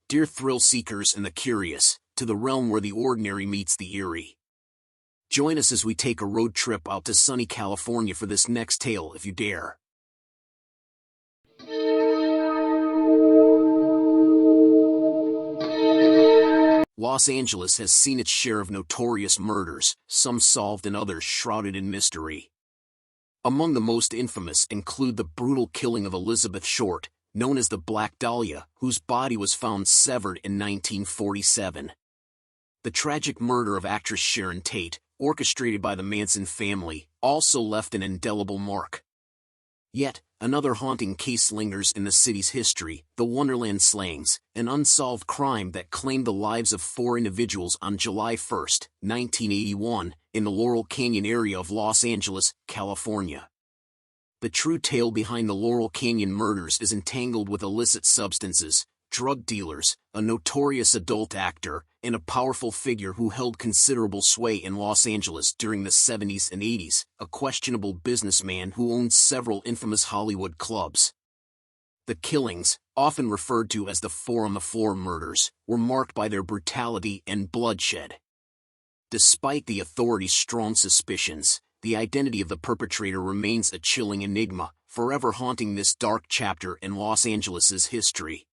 Dear thrill seekers and the curious, to the realm where the ordinary meets the eerie. Join us as we take a road trip out to sunny California for this next tale if you dare. Los Angeles has seen its share of notorious murders, some solved and others shrouded in mystery. Among the most infamous include the brutal killing of Elizabeth Short, known as the Black Dahlia, whose body was found severed in 1947. The tragic murder of actress Sharon Tate, orchestrated by the Manson family, also left an indelible mark. Yet, another haunting case lingers in the city's history, the Wonderland slayings, an unsolved crime that claimed the lives of 4 individuals on July 1, 1981, in the Laurel Canyon area of Los Angeles, California. The true tale behind the Laurel Canyon murders is entangled with illicit substances, drug dealers, a notorious adult actor, and a powerful figure who held considerable sway in Los Angeles during the 70s and 80s, a questionable businessman who owned several infamous Hollywood clubs. The killings, often referred to as the 4-on-the-floor murders, were marked by their brutality and bloodshed. Despite the authorities' strong suspicions, the identity of the perpetrator remains a chilling enigma, forever haunting this dark chapter in Los Angeles's history.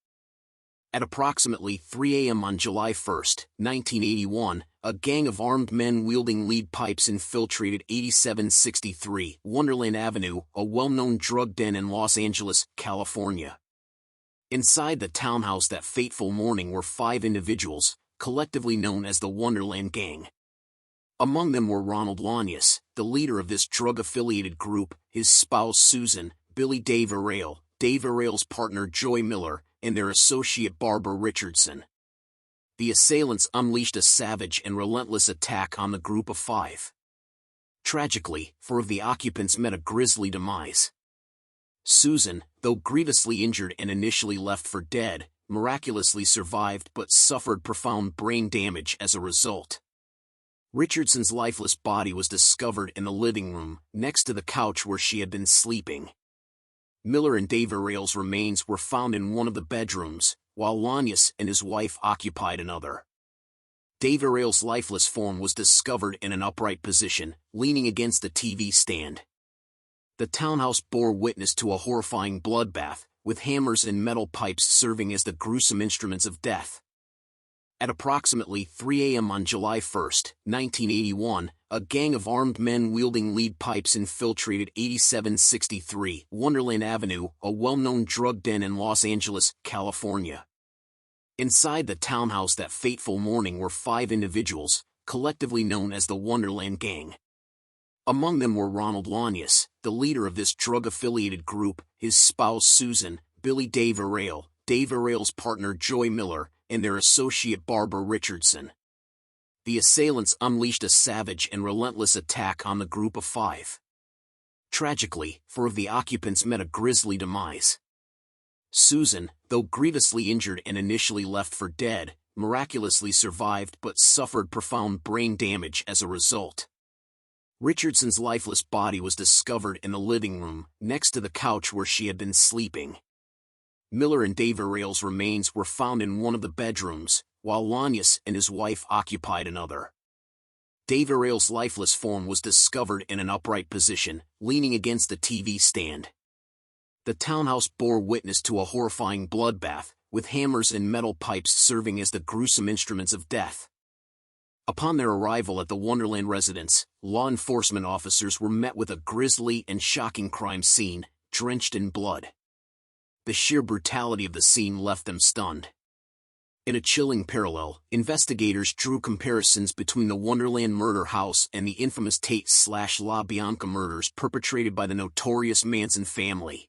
At approximately 3 a.m. on July 1, 1981, a gang of armed men wielding lead pipes infiltrated 8763 Wonderland Avenue, a well-known drug den in Los Angeles, California. Inside the townhouse that fateful morning were 5 individuals, collectively known as the Wonderland Gang. Among them were Ronald Lanius, the leader of this drug-affiliated group, his spouse Susan, Billy Dave Arale's partner Joy Miller, and their associate Barbara Richardson. The assailants unleashed a savage and relentless attack on the group of 5. Tragically, 4 of the occupants met a grisly demise. Susan, though grievously injured and initially left for dead, miraculously survived but suffered profound brain damage as a result. Richardson's lifeless body was discovered in the living room, next to the couch where she had been sleeping. Miller and Dave Arale's remains were found in one of the bedrooms, while Lanius and his wife occupied another. Dave Arale's lifeless form was discovered in an upright position, leaning against the TV stand. The townhouse bore witness to a horrifying bloodbath, with hammers and metal pipes serving as the gruesome instruments of death. At approximately 3 a.m. on July 1, 1981, a gang of armed men wielding lead pipes infiltrated 8763 Wonderland Avenue, a well-known drug den in Los Angeles, California. Inside the townhouse that fateful morning were 5 individuals, collectively known as the Wonderland Gang. Among them were Ronald Lanius, the leader of this drug-affiliated group, his spouse Susan, Billy Dave Arale's partner Joy Miller, and their associate Barbara Richardson. The assailants unleashed a savage and relentless attack on the group of 5. Tragically, 4 of the occupants met a grisly demise. Susan, though grievously injured and initially left for dead, miraculously survived but suffered profound brain damage as a result. Richardson's lifeless body was discovered in the living room, next to the couch where she had been sleeping. Miller and Dave Arale's remains were found in one of the bedrooms, while Lanius and his wife occupied another. Dave Arale's lifeless form was discovered in an upright position, leaning against the TV stand. The townhouse bore witness to a horrifying bloodbath, with hammers and metal pipes serving as the gruesome instruments of death. Upon their arrival at the Wonderland residence, law enforcement officers were met with a grisly and shocking crime scene, drenched in blood. The sheer brutality of the scene left them stunned. In a chilling parallel, investigators drew comparisons between the Wonderland murder house and the infamous Tate/La Bianca murders perpetrated by the notorious Manson family.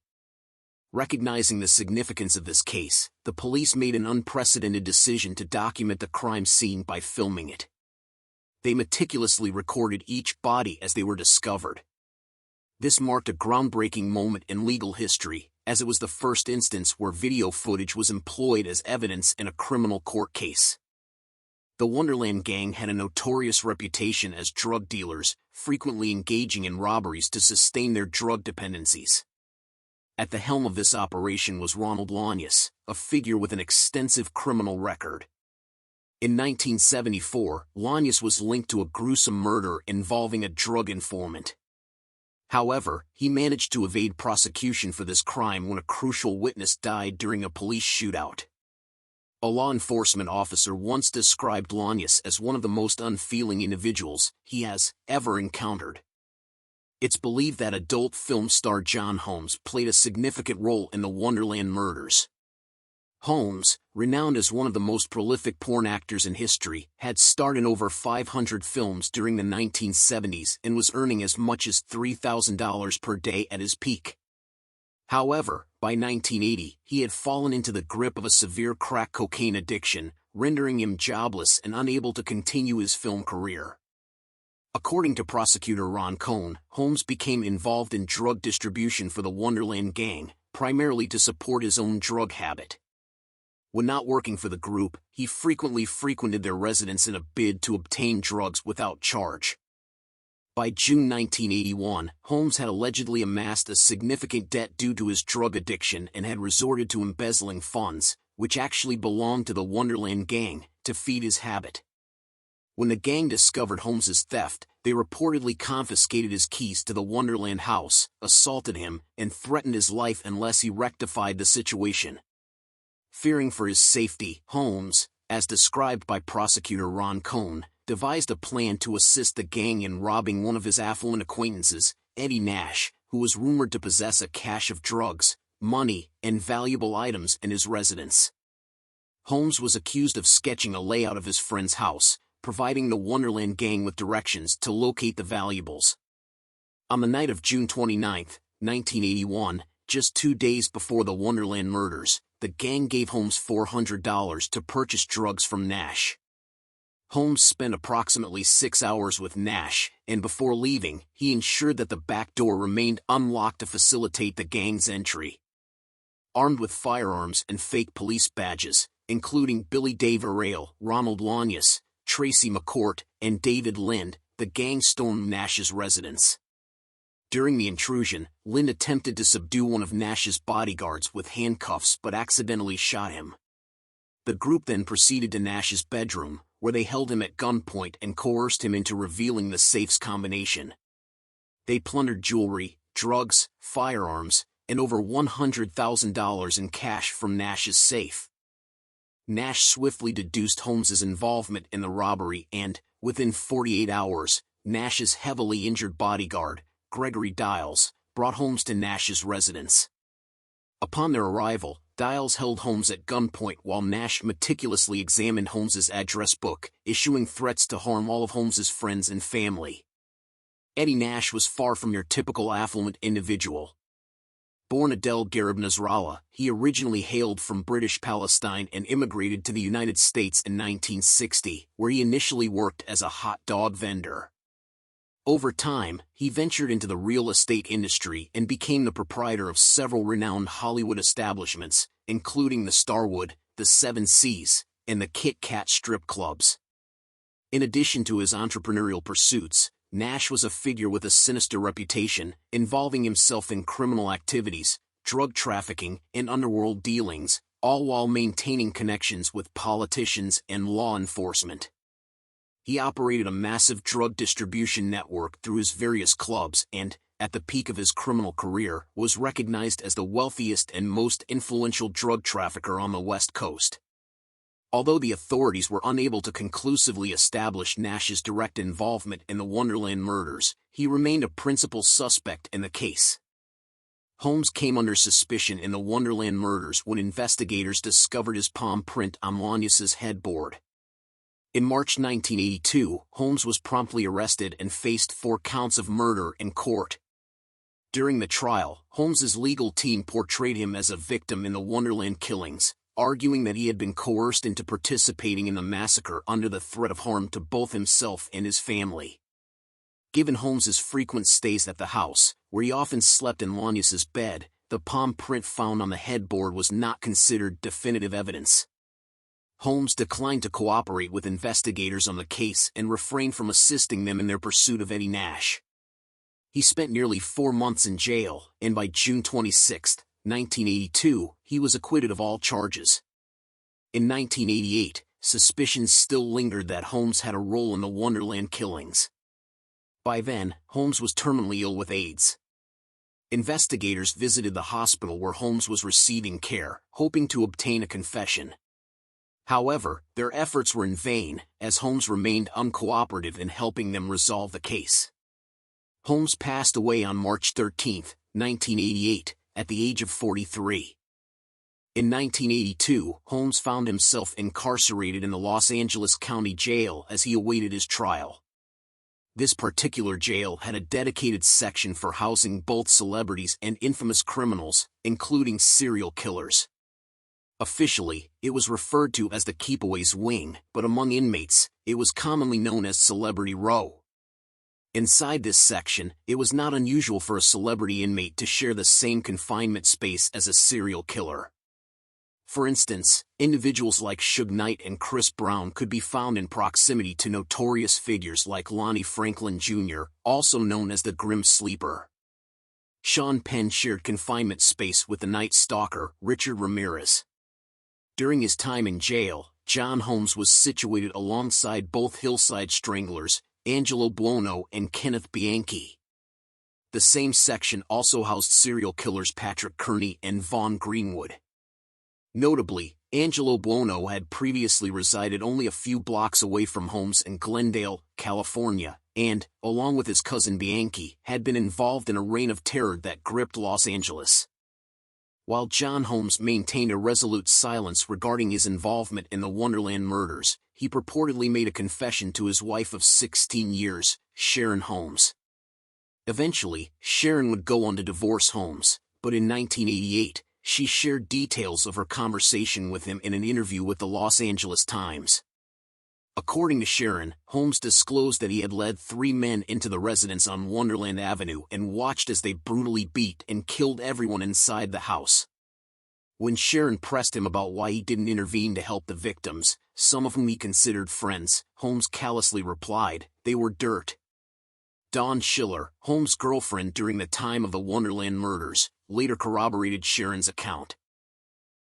Recognizing the significance of this case, the police made an unprecedented decision to document the crime scene by filming it. They meticulously recorded each body as they were discovered. This marked a groundbreaking moment in legal history, as it was the first instance where video footage was employed as evidence in a criminal court case. The Wonderland Gang had a notorious reputation as drug dealers, frequently engaging in robberies to sustain their drug dependencies. At the helm of this operation was Ronald Lanius, a figure with an extensive criminal record. In 1974, Lanius was linked to a gruesome murder involving a drug informant. However, he managed to evade prosecution for this crime when a crucial witness died during a police shootout. A law enforcement officer once described Lanius as one of the most unfeeling individuals he has ever encountered. It's believed that adult film star John Holmes played a significant role in the Wonderland Murders. Holmes, renowned as one of the most prolific porn actors in history, had starred in over 500 films during the 1970s and was earning as much as $3,000 per day at his peak. However, by 1980, he had fallen into the grip of a severe crack cocaine addiction, rendering him jobless and unable to continue his film career. According to prosecutor Ron Cohn, Holmes became involved in drug distribution for the Wonderland Gang, primarily to support his own drug habit. When not working for the group, he frequently frequented their residence in a bid to obtain drugs without charge. By June 1981, Holmes had allegedly amassed a significant debt due to his drug addiction and had resorted to embezzling funds, which actually belonged to the Wonderland Gang, to feed his habit. When the gang discovered Holmes's theft, they reportedly confiscated his keys to the Wonderland house, assaulted him, and threatened his life unless he rectified the situation. Fearing for his safety, Holmes, as described by prosecutor Ron Cohn, devised a plan to assist the gang in robbing one of his affluent acquaintances, Eddie Nash, who was rumored to possess a cache of drugs, money, and valuable items in his residence. Holmes was accused of sketching a layout of his friend's house, providing the Wonderland Gang with directions to locate the valuables. On the night of June 29, 1981, just 2 days before the Wonderland Murders, the gang gave Holmes $400 to purchase drugs from Nash. Holmes spent approximately 6 hours with Nash, and before leaving, he ensured that the back door remained unlocked to facilitate the gang's entry. Armed with firearms and fake police badges, including Billy Dave Arale, Ronald Lanius, Tracy McCourt, and David Lind, the gang stormed Nash's residence. During the intrusion, Lind attempted to subdue one of Nash's bodyguards with handcuffs but accidentally shot him. The group then proceeded to Nash's bedroom, where they held him at gunpoint and coerced him into revealing the safe's combination. They plundered jewelry, drugs, firearms, and over $100,000 in cash from Nash's safe. Nash swiftly deduced Holmes's involvement in the robbery and, within 48 hours, Nash's heavily injured bodyguard, Gregory Dials, brought Holmes to Nash's residence. Upon their arrival, Dials held Holmes at gunpoint while Nash meticulously examined Holmes's address book, issuing threats to harm all of Holmes's friends and family. Eddie Nash was far from your typical affluent individual. Born Adel Garib Nasrallah, he originally hailed from British Palestine and immigrated to the United States in 1960, where he initially worked as a hot dog vendor. Over time, he ventured into the real estate industry and became the proprietor of several renowned Hollywood establishments, including the Starwood, the Seven Seas, and the Kit Kat strip clubs. In addition to his entrepreneurial pursuits, Nash was a figure with a sinister reputation, involving himself in criminal activities, drug trafficking, and underworld dealings, all while maintaining connections with politicians and law enforcement. He operated a massive drug distribution network through his various clubs and, at the peak of his criminal career, was recognized as the wealthiest and most influential drug trafficker on the West Coast. Although the authorities were unable to conclusively establish Nash's direct involvement in the Wonderland Murders, he remained a principal suspect in the case. Holmes came under suspicion in the Wonderland Murders when investigators discovered his palm print on Lanius's headboard. In March 1982, Holmes was promptly arrested and faced 4 counts of murder in court. During the trial, Holmes's legal team portrayed him as a victim in the Wonderland killings, arguing that he had been coerced into participating in the massacre under the threat of harm to both himself and his family. Given Holmes's frequent stays at the house, where he often slept in Lanius's bed, the palm print found on the headboard was not considered definitive evidence. Holmes declined to cooperate with investigators on the case and refrained from assisting them in their pursuit of Eddie Nash. He spent nearly 4 months in jail, and by June 26, 1982, he was acquitted of all charges. In 1988, suspicions still lingered that Holmes had a role in the Wonderland killings. By then, Holmes was terminally ill with AIDS. Investigators visited the hospital where Holmes was receiving care, hoping to obtain a confession. However, their efforts were in vain, as Holmes remained uncooperative in helping them resolve the case. Holmes passed away on March 13, 1988, at the age of 43. In 1982, Holmes found himself incarcerated in the Los Angeles County Jail as he awaited his trial. This particular jail had a dedicated section for housing both celebrities and infamous criminals, including serial killers. Officially, it was referred to as the Keepaways Wing, but among inmates, it was commonly known as Celebrity Row. Inside this section, it was not unusual for a celebrity inmate to share the same confinement space as a serial killer. For instance, individuals like Suge Knight and Chris Brown could be found in proximity to notorious figures like Lonnie Franklin Jr., also known as the Grim Sleeper. Sean Penn shared confinement space with the Night Stalker, Richard Ramirez. During his time in jail, John Holmes was situated alongside both Hillside Stranglers, Angelo Buono and Kenneth Bianchi. The same section also housed serial killers Patrick Kearney and Vaughn Greenwood. Notably, Angelo Buono had previously resided only a few blocks away from Holmes in Glendale, California, and, along with his cousin Bianchi, had been involved in a reign of terror that gripped Los Angeles. While John Holmes maintained a resolute silence regarding his involvement in the Wonderland murders, he purportedly made a confession to his wife of 16 years, Sharon Holmes. Eventually, Sharon would go on to divorce Holmes, but in 1988, she shared details of her conversation with him in an interview with the Los Angeles Times. According to Sharon, Holmes disclosed that he had led 3 men into the residence on Wonderland Avenue and watched as they brutally beat and killed everyone inside the house. When Sharon pressed him about why he didn't intervene to help the victims, some of whom he considered friends, Holmes callously replied, "They were dirt." Dawn Schiller, Holmes' girlfriend during the time of the Wonderland murders, later corroborated Sharon's account.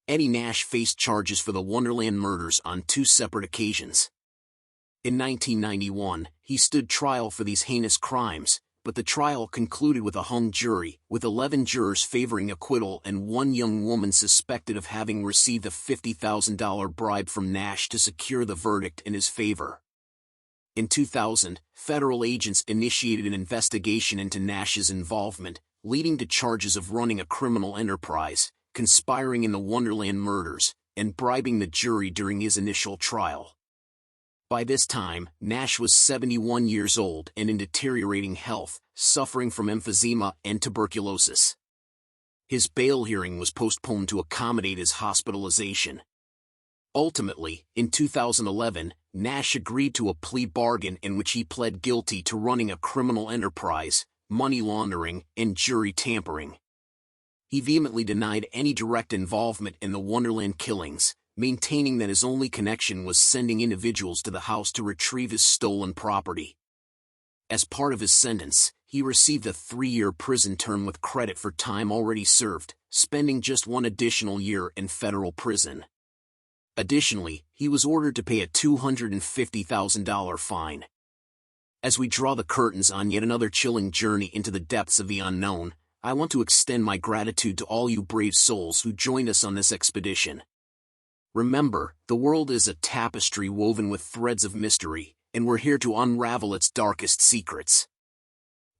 Eddie Nash faced charges for the Wonderland murders on 2 separate occasions. In 1991, he stood trial for these heinous crimes, but the trial concluded with a hung jury, with 11 jurors favoring acquittal and 1 young woman suspected of having received a $50,000 bribe from Nash to secure the verdict in his favor. In 2000, federal agents initiated an investigation into Nash's involvement, leading to charges of running a criminal enterprise, conspiring in the Wonderland murders, and bribing the jury during his initial trial. By this time, Nash was 71 years old and in deteriorating health, suffering from emphysema and tuberculosis. His bail hearing was postponed to accommodate his hospitalization. Ultimately, in 2011, Nash agreed to a plea bargain in which he pled guilty to running a criminal enterprise, money laundering, and jury tampering. He vehemently denied any direct involvement in the Wonderland killings, maintaining that his only connection was sending individuals to the house to retrieve his stolen property. As part of his sentence, he received a 3-year prison term with credit for time already served, spending just 1 additional year in federal prison. Additionally, he was ordered to pay a $250,000 fine. As we draw the curtains on yet another chilling journey into the depths of the unknown, I want to extend my gratitude to all you brave souls who joined us on this expedition. Remember, the world is a tapestry woven with threads of mystery, and we're here to unravel its darkest secrets.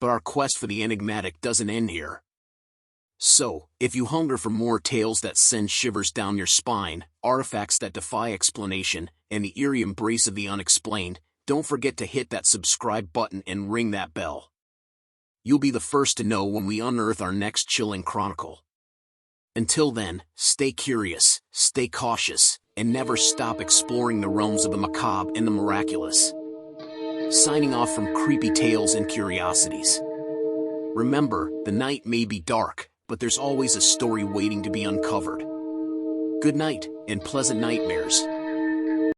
But our quest for the enigmatic doesn't end here. So, if you hunger for more tales that send shivers down your spine, artifacts that defy explanation, and the eerie embrace of the unexplained, don't forget to hit that subscribe button and ring that bell. You'll be the first to know when we unearth our next chilling chronicle. Until then, stay curious, stay cautious, and never stop exploring the realms of the macabre and the miraculous. Signing off from Creepy Tales and Curiosities. Remember, the night may be dark, but there's always a story waiting to be uncovered. Good night, and pleasant nightmares.